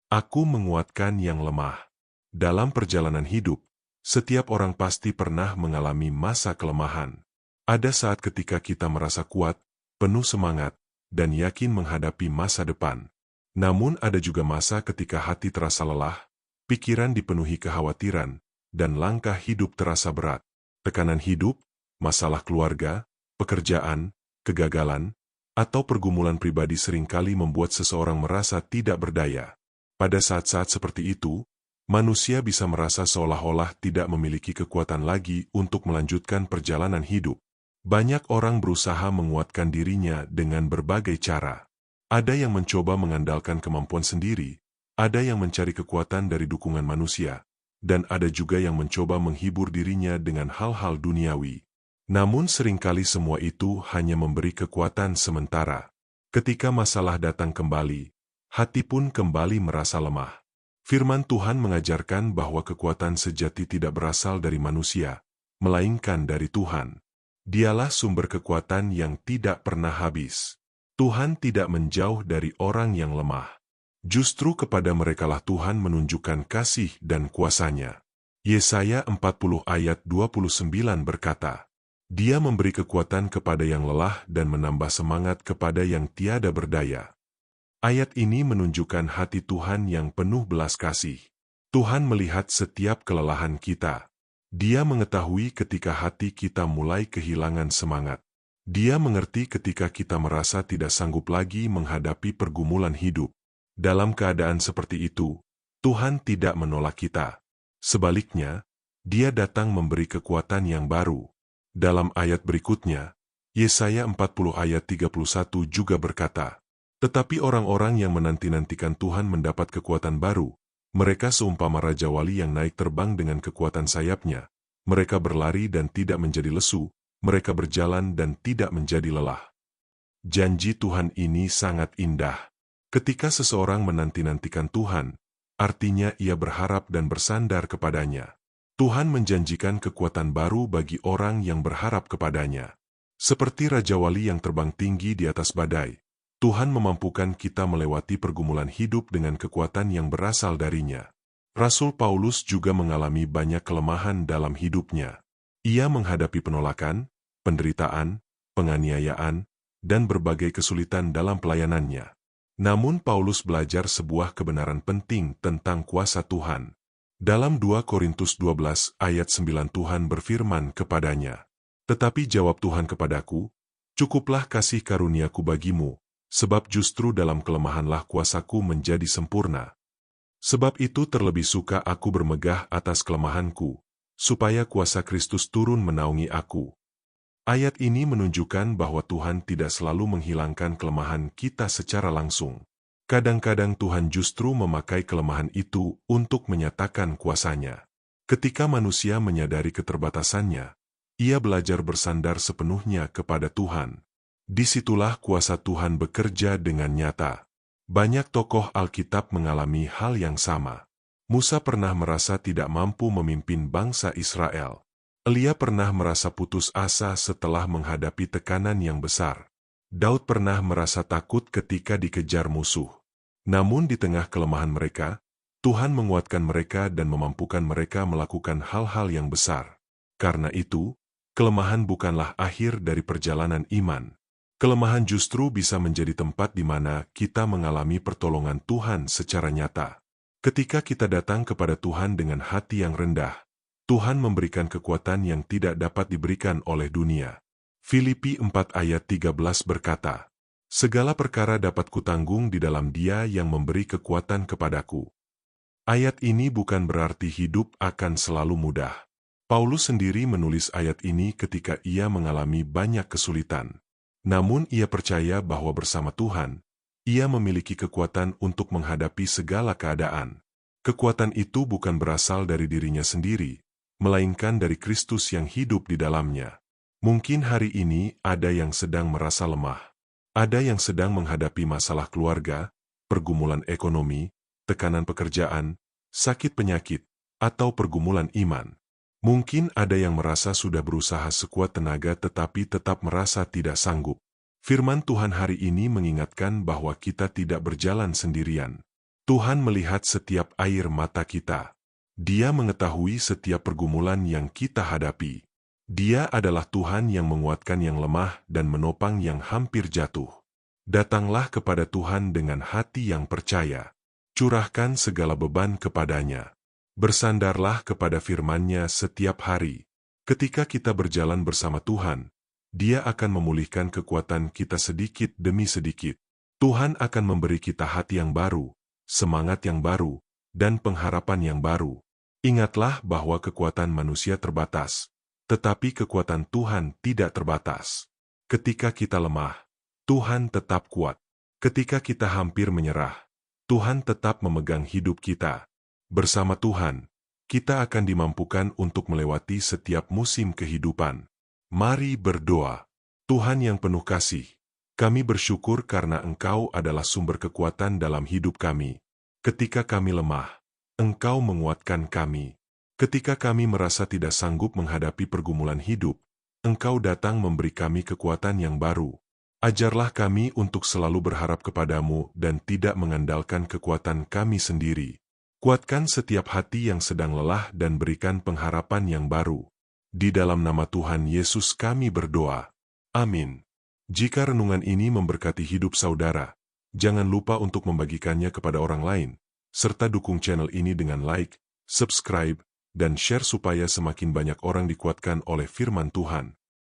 Aku menguatkan yang lemah. Dalam perjalanan hidup, setiap orang pasti pernah mengalami masa kelemahan. Ada saat ketika kita merasa kuat, penuh semangat, dan yakin menghadapi masa depan. Namun ada juga masa ketika hati terasa lelah, pikiran dipenuhi kekhawatiran, dan langkah hidup terasa berat. Tekanan hidup, masalah keluarga, pekerjaan, kegagalan, atau pergumulan pribadi seringkali membuat seseorang merasa tidak berdaya. Pada saat-saat seperti itu, manusia bisa merasa seolah-olah tidak memiliki kekuatan lagi untuk melanjutkan perjalanan hidup. Banyak orang berusaha menguatkan dirinya dengan berbagai cara. Ada yang mencoba mengandalkan kemampuan sendiri, ada yang mencari kekuatan dari dukungan manusia, dan ada juga yang mencoba menghibur dirinya dengan hal-hal duniawi. Namun seringkali semua itu hanya memberi kekuatan sementara. Ketika masalah datang kembali, hati pun kembali merasa lemah. Firman Tuhan mengajarkan bahwa kekuatan sejati tidak berasal dari manusia, melainkan dari Tuhan. Dialah sumber kekuatan yang tidak pernah habis. Tuhan tidak menjauh dari orang yang lemah. Justru kepada merekalah Tuhan menunjukkan kasih dan kuasa-Nya. Yesaya 40 ayat 29 berkata, Dia memberi kekuatan kepada yang lelah dan menambah semangat kepada yang tiada berdaya. Ayat ini menunjukkan hati Tuhan yang penuh belas kasih. Tuhan melihat setiap kelelahan kita. Dia mengetahui ketika hati kita mulai kehilangan semangat. Dia mengerti ketika kita merasa tidak sanggup lagi menghadapi pergumulan hidup. Dalam keadaan seperti itu, Tuhan tidak menolak kita. Sebaliknya, Dia datang memberi kekuatan yang baru. Dalam ayat berikutnya, Yesaya 40 ayat 31 juga berkata, Tetapi orang-orang yang menanti-nantikan Tuhan mendapat kekuatan baru. Mereka seumpama Raja Wali yang naik terbang dengan kekuatan sayapnya. Mereka berlari dan tidak menjadi lesu. Mereka berjalan dan tidak menjadi lelah. Janji Tuhan ini sangat indah. Ketika seseorang menanti-nantikan Tuhan, artinya ia berharap dan bersandar kepadanya. Tuhan menjanjikan kekuatan baru bagi orang yang berharap kepadanya. Seperti Raja Wali yang terbang tinggi di atas badai, Tuhan memampukan kita melewati pergumulan hidup dengan kekuatan yang berasal darinya. Rasul Paulus juga mengalami banyak kelemahan dalam hidupnya. Ia menghadapi penolakan, penderitaan, penganiayaan, dan berbagai kesulitan dalam pelayanannya. Namun Paulus belajar sebuah kebenaran penting tentang kuasa Tuhan. Dalam 2 Korintus 12 ayat 9 Tuhan berfirman kepadanya, Tetapi jawab Tuhan kepadaku, Cukuplah kasih karuniaku bagimu, sebab justru dalam kelemahanlah kuasaku menjadi sempurna. Sebab itu terlebih suka aku bermegah atas kelemahanku, supaya kuasa Kristus turun menaungi aku. Ayat ini menunjukkan bahwa Tuhan tidak selalu menghilangkan kelemahan kita secara langsung. Kadang-kadang Tuhan justru memakai kelemahan itu untuk menyatakan kuasa-Nya. Ketika manusia menyadari keterbatasannya, ia belajar bersandar sepenuhnya kepada Tuhan. Disitulah kuasa Tuhan bekerja dengan nyata. Banyak tokoh Alkitab mengalami hal yang sama. Musa pernah merasa tidak mampu memimpin bangsa Israel. Elia pernah merasa putus asa setelah menghadapi tekanan yang besar. Daud pernah merasa takut ketika dikejar musuh. Namun di tengah kelemahan mereka, Tuhan menguatkan mereka dan memampukan mereka melakukan hal-hal yang besar. Karena itu, kelemahan bukanlah akhir dari perjalanan iman. Kelemahan justru bisa menjadi tempat di mana kita mengalami pertolongan Tuhan secara nyata. Ketika kita datang kepada Tuhan dengan hati yang rendah, Tuhan memberikan kekuatan yang tidak dapat diberikan oleh dunia. Filipi 4 ayat 13 berkata, Segala perkara dapat kutanggung di dalam Dia yang memberi kekuatan kepadaku. Ayat ini bukan berarti hidup akan selalu mudah. Paulus sendiri menulis ayat ini ketika ia mengalami banyak kesulitan. Namun ia percaya bahwa bersama Tuhan, ia memiliki kekuatan untuk menghadapi segala keadaan. Kekuatan itu bukan berasal dari dirinya sendiri, melainkan dari Kristus yang hidup di dalamnya. Mungkin hari ini ada yang sedang merasa lemah. Ada yang sedang menghadapi masalah keluarga, pergumulan ekonomi, tekanan pekerjaan, sakit penyakit, atau pergumulan iman. Mungkin ada yang merasa sudah berusaha sekuat tenaga tetapi tetap merasa tidak sanggup. Firman Tuhan hari ini mengingatkan bahwa kita tidak berjalan sendirian. Tuhan melihat setiap air mata kita. Dia mengetahui setiap pergumulan yang kita hadapi. Dia adalah Tuhan yang menguatkan yang lemah dan menopang yang hampir jatuh. Datanglah kepada Tuhan dengan hati yang percaya. Curahkan segala beban kepadanya. Bersandarlah kepada firman-Nya setiap hari. Ketika kita berjalan bersama Tuhan, Dia akan memulihkan kekuatan kita sedikit demi sedikit. Tuhan akan memberi kita hati yang baru, semangat yang baru, dan pengharapan yang baru. Ingatlah bahwa kekuatan manusia terbatas, tetapi kekuatan Tuhan tidak terbatas. Ketika kita lemah, Tuhan tetap kuat. Ketika kita hampir menyerah, Tuhan tetap memegang hidup kita. Bersama Tuhan, kita akan dimampukan untuk melewati setiap musim kehidupan. Mari berdoa. Tuhan yang penuh kasih, kami bersyukur karena Engkau adalah sumber kekuatan dalam hidup kami. Ketika kami lemah, Engkau menguatkan kami. Ketika kami merasa tidak sanggup menghadapi pergumulan hidup, Engkau datang memberi kami kekuatan yang baru. Ajarlah kami untuk selalu berharap kepadamu dan tidak mengandalkan kekuatan kami sendiri. Kuatkan setiap hati yang sedang lelah dan berikan pengharapan yang baru. Di dalam nama Tuhan Yesus kami berdoa. Amin. Jika renungan ini memberkati hidup saudara, jangan lupa untuk membagikannya kepada orang lain, serta dukung channel ini dengan like, subscribe, dan share supaya semakin banyak orang dikuatkan oleh firman Tuhan.